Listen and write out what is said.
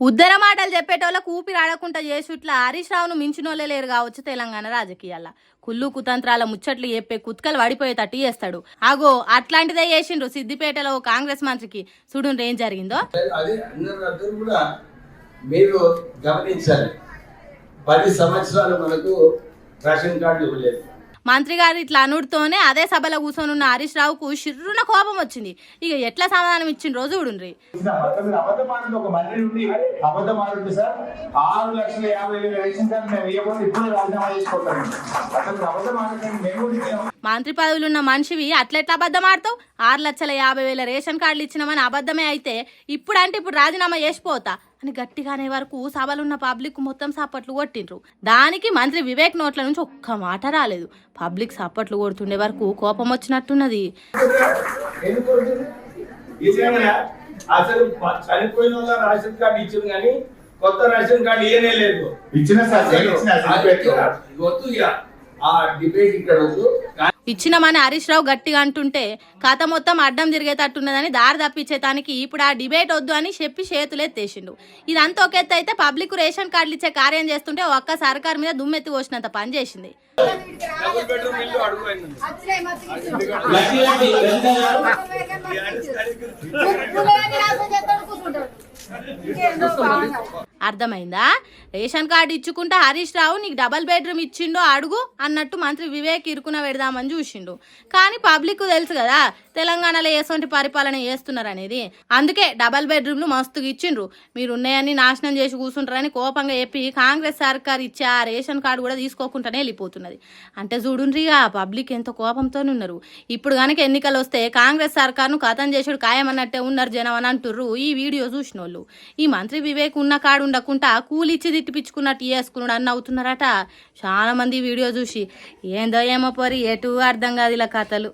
ఉద్దర మాటలు చెప్పేటోళ్ళకు ఊపిరి ఆడకుండా చేసుట్లా హరీష్ రావును మించినోళ్ళే లేరు కావచ్చు తెలంగాణ రాజకీయాల. కుళ్ళు కుతంత్రాల ముచ్చట్లు చెప్పే కుత్కలు పడిపోయేటట్టు చేస్తాడు. ఆగో అట్లాంటిదే చేసిండ్రు సిద్దిపేటలో కాంగ్రెస్ మంత్రికి. చూడు ఏం జరిగిందో. అది అందరూ కూడా మీరు గమనించాలి. 10 సంవత్సరాలు మనకు రేషన్ కార్డు ఇవ్వలేదు. మంత్రి గారు ఇట్లా అనుడితోనే అదే సభలో కూర్చొని ఉన్న హరీష్ రావుకు షిర్రున కోపం వచ్చింది. ఇక ఎట్లా సమాధానం ఇచ్చిన రోజు చూడుండ్రి. ఒక మంత్రి నుండి అబద్ధం ఆడుతుంది సార్. 6,50,000 రేషన్ కార్డు మేము ఇవ్వకుండా ఇప్పుడు రాజీనామా చేసుకోవాలి. అసలు అబద్ధం ఆడకండి. మేము మంత్రి పదవులున్న మనిషివి అట్లెట్లా అబద్ధం ఆడతావు? 6,50,000 రేషన్ కార్డులు ఇచ్చినామని అబద్ధమే అయితే ఇప్పుడు రాజీనామా చేసిపోతా అని గట్టిగానే వరకు సభలున్న పబ్లిక్ మొత్తం సప్పట్లు కొట్టిండ్రు. దానికి మంత్రి వివేక్ నోట్ల నుంచి ఒక్క మాట రాలేదు. పబ్లిక్ సప్పట్లు కొడుతుండే వరకు కోపం వచ్చినట్టున్నది. అసలు చనిపోయిన వాళ్ళ రేషన్ కార్డు ఇచ్చింది కానీ కొత్త రేషన్ కార్డు ఇయ్యనే లేదు. ఇచ్చినమని హరీష్ రావు గట్టిగా అంటుంటే కథ మొత్తం అడ్డం తిరిగేటట్టున్నదని దారి తప్పించేతానికి ఇప్పుడు ఆ డిబేట్ వద్దు అని చెప్పి చేతులెత్తేసిండు. ఇదంతా ఒక ఎత్తు అయితే పబ్లిక్ రేషన్ కార్డులు ఇచ్చే కార్యం చేస్తుంటే ఒక్క సర్కార్ మీద దుమ్మెత్తి పోసినంత పని చేసింది. అర్థమైందా? రేషన్ కార్డు ఇచ్చుకుంటే హరీష్ రావు నీకు డబల్ బెడ్రూమ్ ఇచ్చిండో అడుగు అన్నట్టు మంత్రి వివేక్ ఇరుకున పెడదామని చూసిండు. కానీ పబ్లిక్ తెలుసు కదా తెలంగాణలో ఎటువంటి పరిపాలన చేస్తున్నారు అనేది. అందుకే డబల్ బెడ్రూమ్లు మస్తుగా ఇచ్చిండ్రు. మీరు ఉన్నాయని నాశనం చేసి కూర్చుంటారని కోపంగా చెప్పి కాంగ్రెస్ సర్కార్ ఇచ్చే ఆ రేషన్ కార్డు కూడా తీసుకోకుండానే వెళ్ళిపోతున్నది. అంటే చూడుండ్రిగా పబ్లిక్ ఎంతో కోపంతోనే ఉన్నారు. ఇప్పుడు కనుక ఎన్నికలు వస్తే కాంగ్రెస్ సర్కార్ను ఖతం చేసుడు ఖాయమన్నట్టే ఉన్నారు జనం అని అంటుర్రు ఈ వీడియో చూసిన వాళ్ళు. ఈ మంత్రి వివేక్ ఉన్న కాడు ఉండకుండా కూలిచ్చి తిట్టిపించుకున్నట్టు చేసుకున్నాడు అని అవుతున్నారట చాలా మంది వీడియో చూసి. ఏందో ఏమో పరి ఎటు అర్థం కాదు ఇలా కథలు.